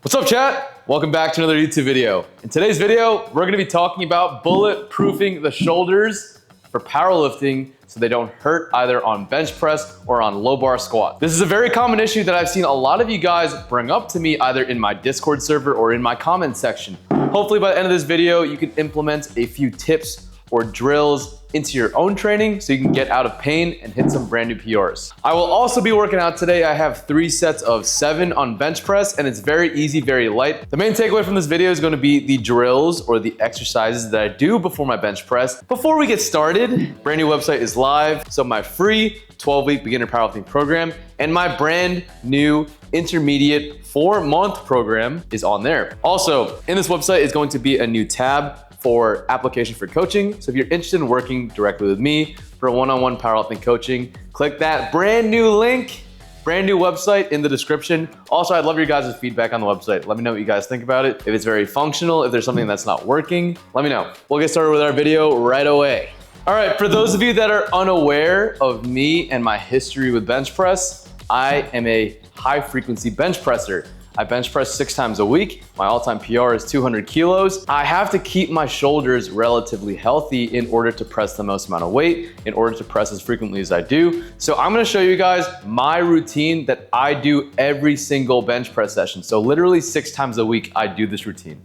What's up, chat? Welcome back to another YouTube video. In today's video, we're going to be talking about bulletproofing the shoulders for powerlifting so they don't hurt either on bench press or on low bar squat. This is a very common issue that I've seen a lot of you guys bring up to me either in my Discord server or in my comment section. Hopefully by the end of this video, you can implement a few tips or drills into your own training so you can get out of pain and hit some brand new PRs. I will also be working out today. I have 3 sets of 7 on bench press and it's very easy, very light. The main takeaway from this video is going to be the drills or the exercises that I do before my bench press. Before we get started, brand new website is live. So my free 12-week beginner powerlifting program and my brand new intermediate 4-month program is on there. Also, in this website is going to be a new tab for application for coaching. So if you're interested in working directly with me for one-on-one powerlifting coaching, click that brand new link, brand new website in the description. Also, I'd love your guys' feedback on the website. Let me know what you guys think about it. If it's very functional, if there's something that's not working, let me know. We'll get started with our video right away. All right, for those of you that are unaware of me and my history with bench press, I am a high frequency bench presser. I bench press 6 times a week. My all-time PR is 200 kilos. I have to keep my shoulders relatively healthy in order to press the most amount of weight, in order to press as frequently as I do. So I'm gonna show you guys my routine that I do every single bench press session. So literally 6 times a week, I do this routine.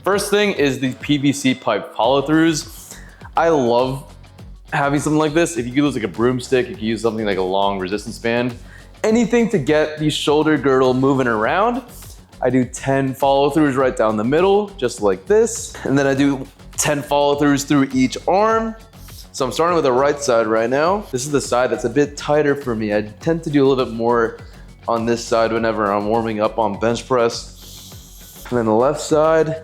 First thing is the PVC pipe follow-throughs. I love having something like this. If you could use like a broomstick, you could use something like a long resistance band. Anything to get the shoulder girdle moving around. I do 10 follow-throughs right down the middle, just like this. And then I do 10 follow-throughs through each arm. So I'm starting with the right side right now. This is the side that's a bit tighter for me. I tend to do a little bit more on this side whenever I'm warming up on bench press. And then the left side.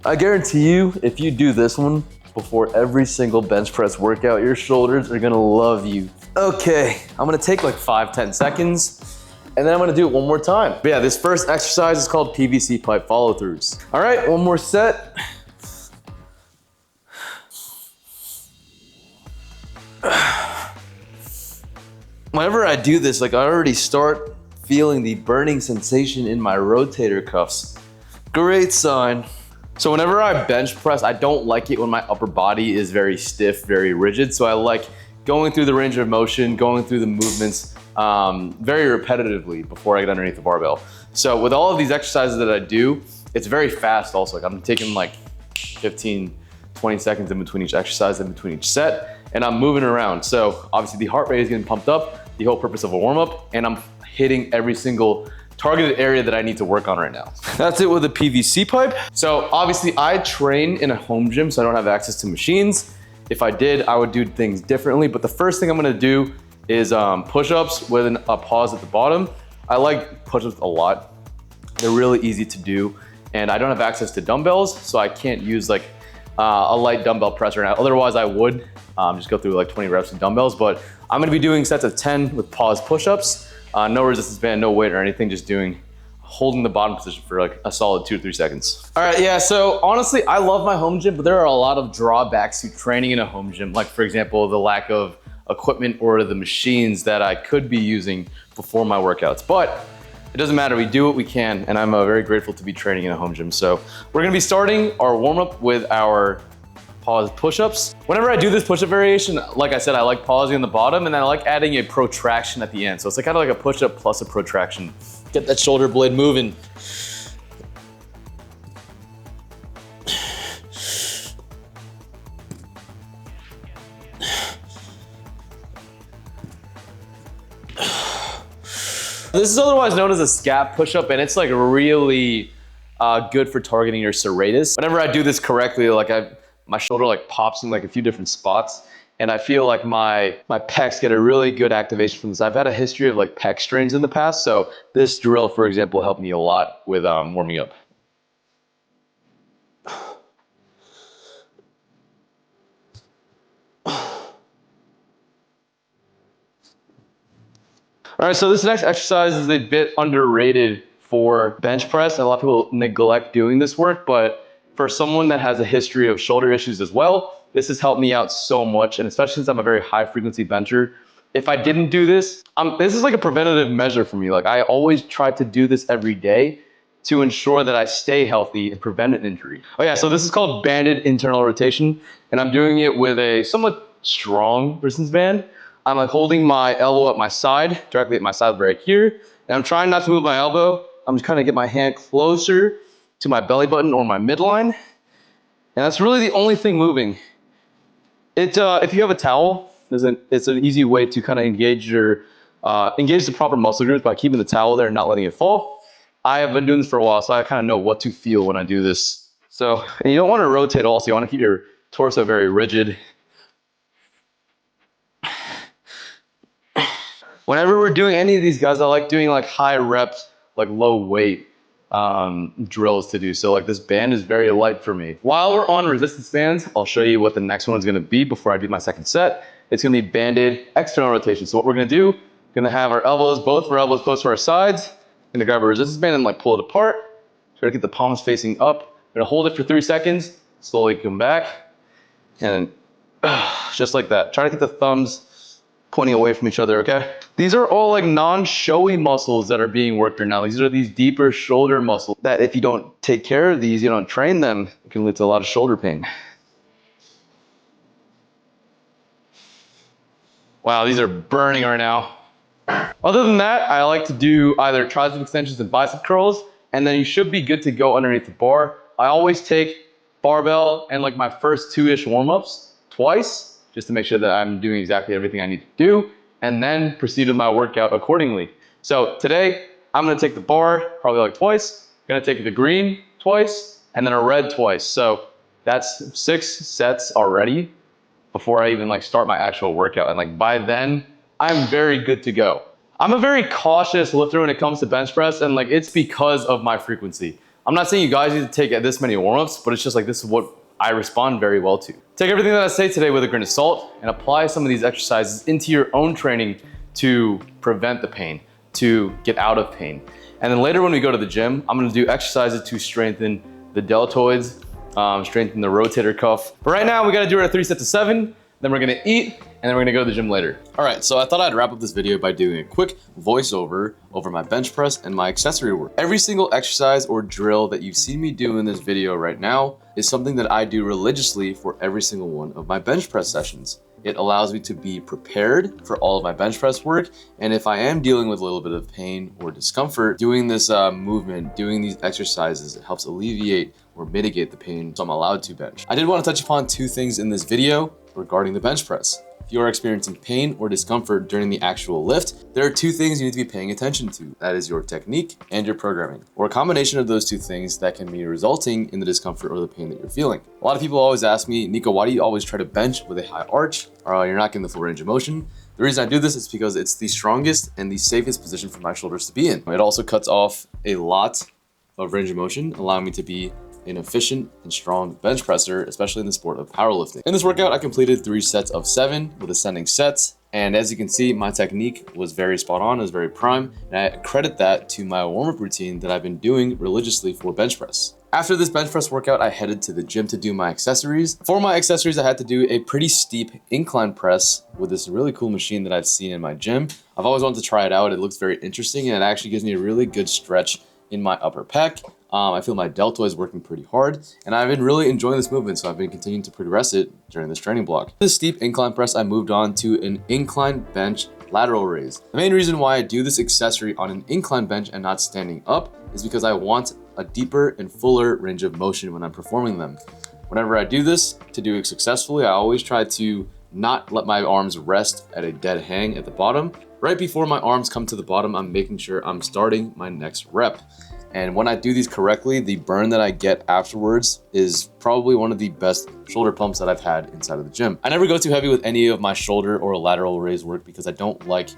I guarantee you, if you do this one before every single bench press workout, your shoulders are gonna love you. Okay, I'm gonna take like 5-10 seconds and then I'm gonna do it one more time. But yeah, this first exercise is called PVC pipe follow-throughs. All right, one more set. Whenever I do this, like I already start feeling the burning sensation in my rotator cuffs. Great sign. So whenever I bench press, I don't like it when my upper body is very stiff, very rigid. So I like going through the range of motion, going through the movements very repetitively before I get underneath the barbell. So with all of these exercises that I do, it's very fast also. Like I'm taking like 15, 20 seconds in between each exercise, in between each set, and I'm moving around. So obviously the heart rate is getting pumped up, the whole purpose of a warm up, and I'm hitting every single targeted area that I need to work on right now. That's it with the PVC pipe. So obviously I train in a home gym, so I don't have access to machines. If I did, I would do things differently. But the first thing I'm gonna do is push-ups with a pause at the bottom. I like push-ups a lot. They're really easy to do. And I don't have access to dumbbells, so I can't use like a light dumbbell press right now. Otherwise I would just go through like 20 reps with dumbbells, but I'm gonna be doing sets of 10 with pause push-ups. No resistance band, no weight or anything, just holding the bottom position for like a solid 2 to 3 seconds. All right, yeah, so honestly, I love my home gym, but there are a lot of drawbacks to training in a home gym. Like for example, the lack of equipment or the machines that I could be using before my workouts. But it doesn't matter, we do what we can, and I'm very grateful to be training in a home gym. So we're gonna be starting our warm-up with our pause push-ups. Whenever I do this push-up variation, like I said, I like pausing on the bottom and then I like adding a protraction at the end. So it's like kind of like a push-up plus a protraction. Get that shoulder blade moving. This is otherwise known as a scap push-up, and it's like really good for targeting your serratus. Whenever I do this correctly, like my shoulder like pops in like a few different spots, and I feel like my pecs get a really good activation from this. I've had a history of like pec strains in the past, so this drill, for example, helped me a lot with warming up. All right, so this next exercise is a bit underrated for bench press, and a lot of people neglect doing this work, but for someone that has a history of shoulder issues as well, this has helped me out so much, and especially since I'm a very high frequency bencher, if I didn't do this, this is like a preventative measure for me. Like I always try to do this every day to ensure that I stay healthy and prevent an injury. Oh yeah, so this is called banded internal rotation, and I'm doing it with a somewhat strong resistance band. I'm like holding my elbow at my side, directly at my side right here, and I'm trying not to move my elbow. I'm just trying to get my hand closer to my belly button or my midline, and that's really the only thing moving. If you have a towel, it's an easy way to kind of engage the proper muscle groups by keeping the towel there and not letting it fall. I have been doing this for a while, so I kind of know what to feel when I do this. So, and you don't want to rotate also. You want to keep your torso very rigid. Whenever we're doing any of these guys, I like doing like high reps, like low weight drills to do. So like this band is very light for me. While we're on resistance bands, I'll show you what the next one's gonna be before I do my second set. It's gonna be banded external rotation. So what we're gonna do, gonna have our elbows, both of our elbows close to our sides. Gonna grab a resistance band and like pull it apart. Try to get the palms facing up. Gonna hold it for 3 seconds, slowly come back, and just like that. Try to get the thumbs pointing away from each other, okay? These are all like non-showy muscles that are being worked right now. These are these deeper shoulder muscles that if you don't take care of these, you don't train them, it can lead to a lot of shoulder pain. Wow, these are burning right now. Other than that, I like to do either tricep extensions and bicep curls, and then you should be good to go underneath the bar. I always take barbell and like my first 2-ish warm-ups twice, just to make sure that I'm doing exactly everything I need to do, and then proceed with my workout accordingly. So today, I'm gonna take the bar probably like twice, gonna take the green twice, and then a red twice. So that's 6 sets already before I even like start my actual workout. And like by then, I'm very good to go. I'm a very cautious lifter when it comes to bench press, and like it's because of my frequency. I'm not saying you guys need to take this many warm-ups, but it's just like this is what I respond very well to. Take everything that I say today with a grain of salt and apply some of these exercises into your own training to prevent the pain, to get out of pain. And then later when we go to the gym, I'm gonna do exercises to strengthen the deltoids, strengthen the rotator cuff. But right now we gotta do our 3 sets of 7, then we're gonna eat, and then we're gonna go to the gym later. All right, so I thought I'd wrap up this video by doing a quick voiceover over my bench press and my accessory work. Every single exercise or drill that you've seen me do in this video right now is something that I do religiously for every single one of my bench press sessions. It allows me to be prepared for all of my bench press work, and if I am dealing with a little bit of pain or discomfort, doing this movement, doing these exercises, it helps alleviate or mitigate the pain so I'm allowed to bench. I did want to touch upon 2 things in this video regarding the bench press. If you are experiencing pain or discomfort during the actual lift, there are 2 things you need to be paying attention to. That is your technique and your programming, or a combination of those 2 things that can be resulting in the discomfort or the pain that you're feeling. A lot of people always ask me, Nico, why do you always try to bench with a high arch, or you're not getting the full range of motion? The reason I do this is because it's the strongest and the safest position for my shoulders to be in. It also cuts off a lot of range of motion, allowing me to be an efficient and strong bench presser, especially in the sport of powerlifting. In this workout, I completed 3 sets of 7 with ascending sets. And as you can see, my technique was very spot on, it was very prime. And I credit that to my warm-up routine that I've been doing religiously for bench press. After this bench press workout, I headed to the gym to do my accessories. For my accessories, I had to do a pretty steep incline press with this really cool machine that I've seen in my gym. I've always wanted to try it out. It looks very interesting, and it actually gives me a really good stretch in my upper pec. I feel my deltoids working pretty hard, and I've been really enjoying this movement, so I've been continuing to progress it during this training block. This steep incline press, I moved on to an incline bench lateral raise. The main reason why I do this accessory on an incline bench and not standing up is because I want a deeper and fuller range of motion when I'm performing them. Whenever I do this, to do it successfully, I always try to not let my arms rest at a dead hang at the bottom. Right before my arms come to the bottom, I'm making sure I'm starting my next rep. And when I do these correctly, the burn that I get afterwards is probably one of the best shoulder pumps that I've had inside of the gym. I never go too heavy with any of my shoulder or lateral raise work because I don't like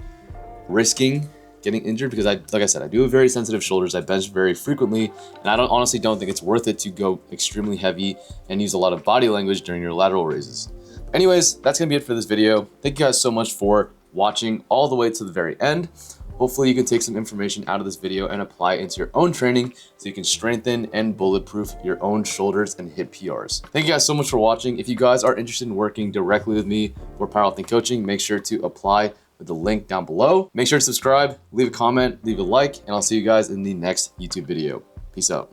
risking getting injured, because like I said, I do have very sensitive shoulders. I bench very frequently, and I honestly don't think it's worth it to go extremely heavy and use a lot of body language during your lateral raises. Anyways, that's gonna be it for this video. Thank you guys so much for watching all the way to the very end. Hopefully you can take some information out of this video and apply it into your own training so you can strengthen and bulletproof your own shoulders and hit PRs. Thank you guys so much for watching. If you guys are interested in working directly with me for powerlifting coaching, make sure to apply with the link down below. Make sure to subscribe, leave a comment, leave a like, and I'll see you guys in the next YouTube video. Peace out.